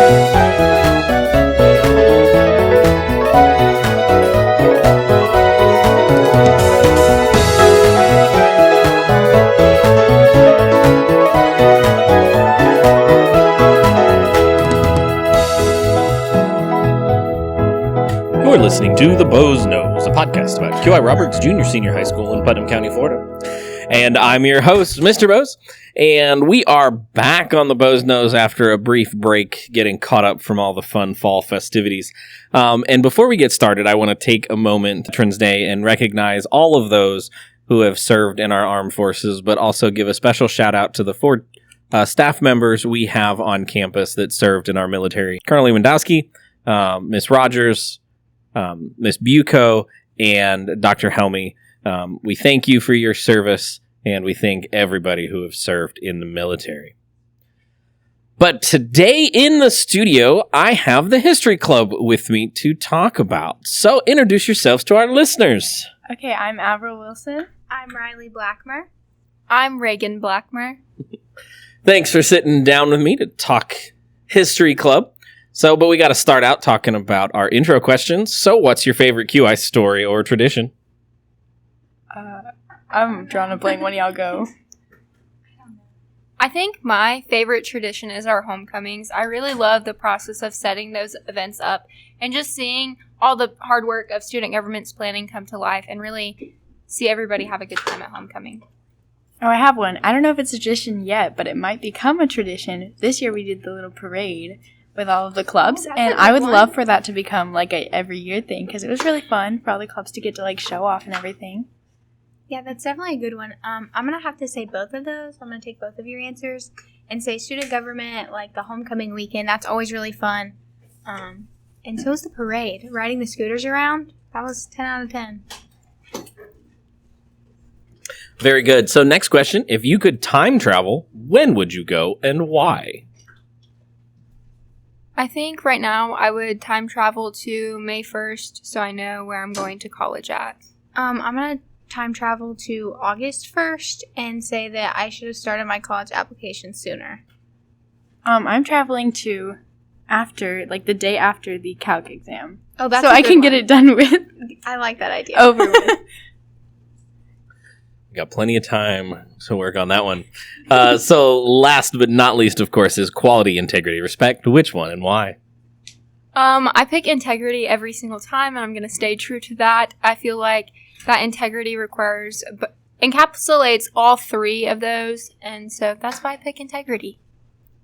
You're listening to The Bo's Nose, a podcast about QI Roberts Junior Senior High School in Putnam County, Florida. And I'm your host, Mr. Bose, and we are back on The Bo's Nose after a brief break, getting caught up from all the fun fall festivities. And before we get started, I want to take a moment, Veterans Day, and recognize all of those who have served in our armed forces, but also give a special shout out to the four staff members we have on campus that served in our military. Colonel Lewandowski, Miss Rogers, Miss Bucco, and Dr. Helmy. We thank you for your service, and we thank everybody who have served in the military. But today in the studio, I have the History Club with me to talk about. So introduce yourselves to our listeners. Okay, I'm Avril Wilson. I'm Riley Blackmer. I'm Reagan Blackmer. Thanks for sitting down with me to talk History Club. But we got to start out talking about our intro questions. So what's your favorite QI story or tradition? I'm drawing a blank. When y'all go? I think my favorite tradition is our homecomings. I really love the process of setting those events up and just seeing all the hard work of student government's planning come to life and really see everybody have a good time at homecoming. Oh, I have one. I don't know if it's a tradition yet, but it might become a tradition. This year we did the little parade with all of the clubs, and I would love for that to become like a every year thing because it was really fun for all the clubs to get to like show off and everything. Yeah, that's definitely a good one. I'm gonna have to say both of those. I'm gonna take both of your answers and say student government, like the homecoming weekend. That's always really fun. And so was the parade, riding the scooters around. That was 10 out of 10. Very good. So next question: if you could time travel, when would you go and why? I think right now I would time travel to May 1st so I know where I'm going to college at. I'm going to time travel to August 1st and say that I should have started my college application sooner. I'm traveling to after, like the day after the calc exam. Oh, that's so I can get it done with. I like that idea. Over with. Got plenty of time to work on that one. So last but not least, of course, is quality, integrity, respect. Which one and why? I pick integrity every single time, and I'm going to stay true to that. I feel like that integrity encapsulates all three of those, and so that's why I pick integrity.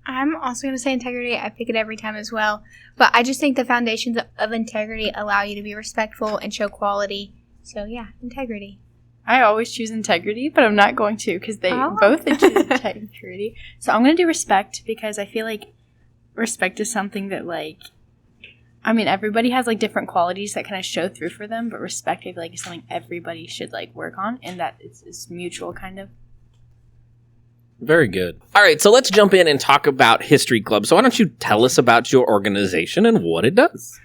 I'm also going to say integrity. I pick it every time as well. But I just think the foundations of integrity allow you to be respectful and show quality. So yeah, integrity. I always choose integrity, but I'm not going to because they both choose integrity. So I'm going to do respect because I feel like respect is something that, like, I mean, everybody has, like, different qualities that kind of show through for them, but respect, I feel like, is something everybody should, like, work on, and that it's mutual, kind of. Very good. All right, so let's jump in and talk about History Club. So why don't you tell us about your organization and what it does?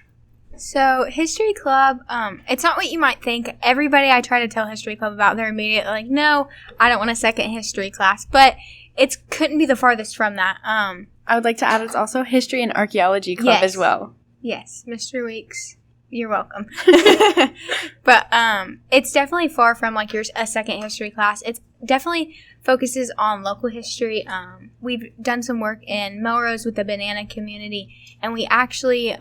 So, History Club, it's not what you might think. Everybody I try to tell History Club about, they're immediately like, no, I don't want a second history class. But it couldn't be the farthest from that. I would like to add it's also History and Archeology Club as well. Yes, Mr. Weeks, you're welcome. But it's definitely far from like a second history class. It definitely focuses on local history. We've done some work in Melrose with the banana community, and we actually...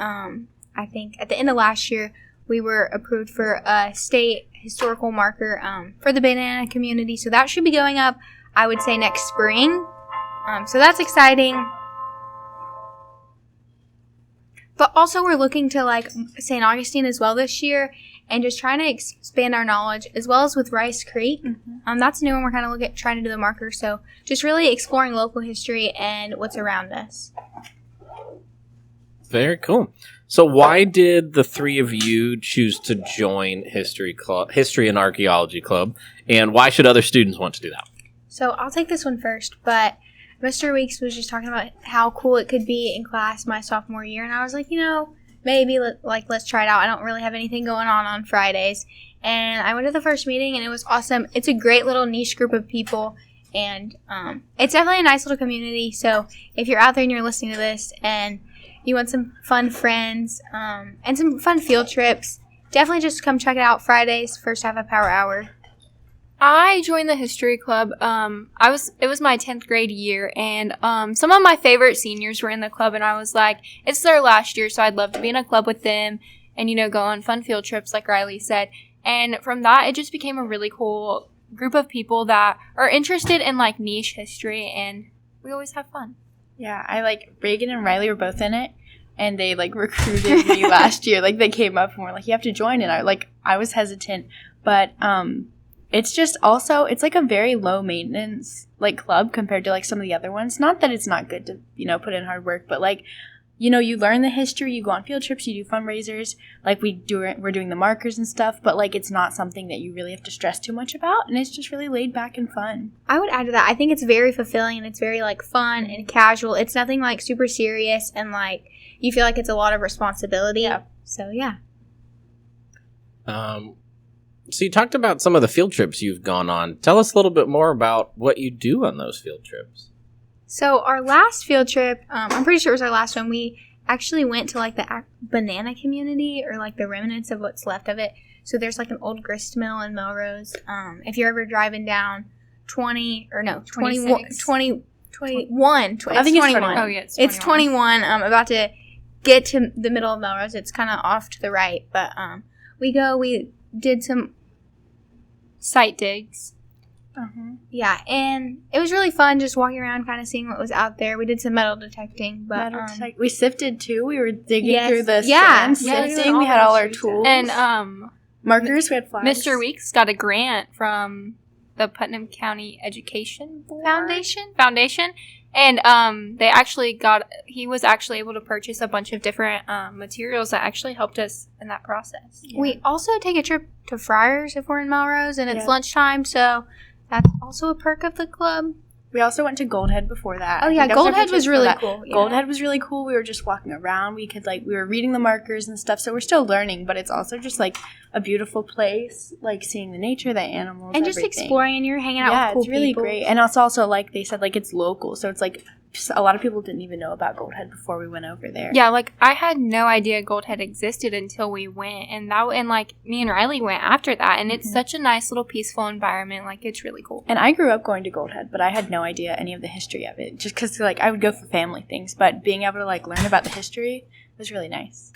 I think at the end of last year, we were approved for a state historical marker for the banana community. So that should be going up, I would say, next spring. So that's exciting. But also we're looking to like St. Augustine as well this year and just trying to expand our knowledge as well as with Rice Creek. Mm-hmm. That's new and we're kind of trying to do the marker. So just really exploring local history and what's around us. Very cool. So why did the three of you choose to join History and Archaeology Club, and why should other students want to do that? So I'll take this one first, but Mr. Weeks was just talking about how cool it could be in class my sophomore year, and I was like, maybe let's try it out. I don't really have anything going on Fridays, and I went to the first meeting, and it was awesome. It's a great little niche group of people, and it's definitely a nice little community. So if you're out there and you're listening to this and you want some fun friends, and some fun field trips, definitely just come check it out Fridays, first half of Power Hour. I joined the history club. It was my 10th grade year, and some of my favorite seniors were in the club, and I was like, it's their last year, so I'd love to be in a club with them and, go on fun field trips like Riley said. And from that, it just became a really cool group of people that are interested in like niche history, and we always have fun. Yeah, Reagan and Riley were both in it, and they recruited me last year. They came up and were like, you have to join, and I was hesitant, but it's just also, it's a very low maintenance club compared to some of the other ones. Not that it's not good to put in hard work, but you learn the history, you go on field trips, you do fundraisers, we're doing the markers and stuff, but it's not something that you really have to stress too much about, and it's just really laid back and fun. I would add to that, I think it's very fulfilling, and it's very fun and casual. It's nothing super serious, and you feel like it's a lot of responsibility. Yeah. So yeah. So you talked about some of the field trips you've gone on. Tell us a little bit more about what you do on those field trips. So our last field trip, I'm pretty sure it was our last one, we actually went to the banana community, or the remnants of what's left of it. So there's an old grist mill in Melrose. If you're ever driving down 21, I think it's 21. Oh yeah, it's 21. About to get to the middle of Melrose. It's kind of off to the right, but we did some site digs. Yeah, and it was really fun just walking around, kind of seeing what was out there. We did some metal detecting, but we sifted too. We were digging Yes. through the Yeah. sand, Yeah, sifting. We had all our tools And markers. We had flags. Mr. Weeks got a grant from the Putnam County Education Board? Foundation. And he was actually able to purchase a bunch of different materials that actually helped us in that process. Yeah. We also take a trip to Friars if we're in Melrose, and it's Yeah. lunchtime, so that's also a perk of the club. We also went to Goldhead before that. Oh I yeah, think that our Goldhead pictures was for really that. cool. Yeah. Goldhead was really cool. We were just walking around. We could we were reading the markers and stuff. So we're still learning, but it's also just a beautiful place, seeing the nature, the animals, and just everything. exploring, and you're hanging out with cool it's really people. great. And it's also like they said, it's local, so it's a lot of people didn't even know about Goldhead before we went over there. Yeah, I had no idea Goldhead existed until we went, and me and Riley went after that, and it's such a nice little peaceful environment. It's really cool. And I grew up going to Goldhead, but I had no idea any of the history of it, just because I would go for family things, but being able to learn about the history was really nice.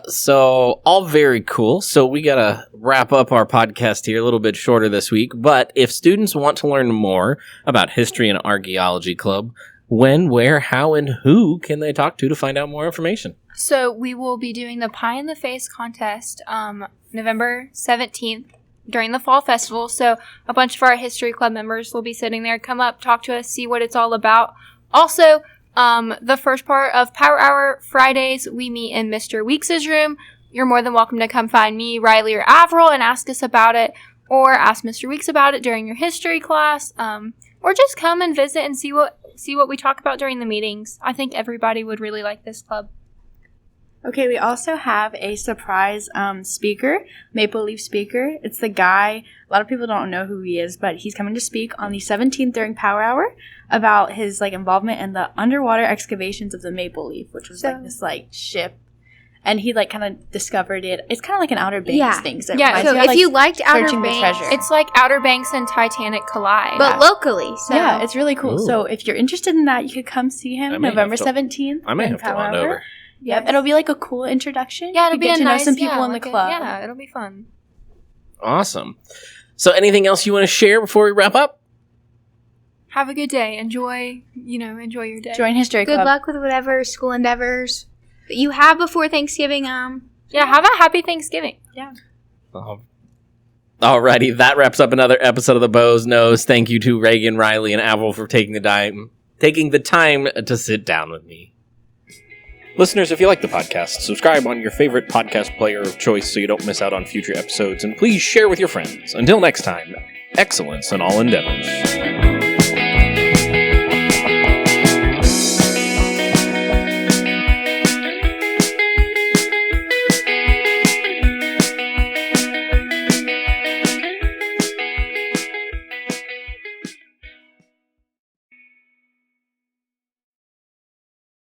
So all very cool. So we gotta wrap up our podcast here, a little bit shorter this week, but if students want to learn more about History and Archaeology Club, when, where, how, and who can they talk to find out more information? So we will be doing the Pie in the Face contest November 17th during the Fall Festival. So a bunch of our History Club members will be sitting there. Come up, talk to us, see what it's all about. Also, the first part of Power Hour Fridays, we meet in Mr. Weeks' room. You're more than welcome to come find me, Riley, or Avril and ask us about it, or ask Mr. Weeks about it during your history class, or just come and visit and see what we talk about during the meetings. I think everybody would really like this club. Okay, we also have a surprise speaker, Maple Leaf speaker. It's the guy, a lot of people don't know who he is, but he's coming to speak on the 17th during Power Hour about his involvement in the underwater excavations of the Maple Leaf, which was this ship. And he kind of discovered it. It's kind of like an Outer Banks thing. So if you liked Outer searching Banks, the treasure. It's like Outer Banks and Titanic collide. but locally. So. Yeah, it's really cool. Ooh. So if you're interested in that, you could come see him November 17th. I may in have to Power on Hour. over. Yep, it'll be a cool introduction. Yeah, it'll you be get to nice, know some people in the club. Yeah, it'll be fun. Awesome. So anything else you want to share before we wrap up? Have a good day. Enjoy your day. Join History Good Club. luck with whatever school endeavors that you have before Thanksgiving. Yeah, have a happy Thanksgiving. Yeah. Alrighty, that wraps up another episode of the Bo's Nose. Thank you to Reagan, Riley, and Avril for taking the time to sit down with me. Listeners, if you like the podcast, subscribe on your favorite podcast player of choice so you don't miss out on future episodes, and please share with your friends. Until next time, excellence in all endeavors.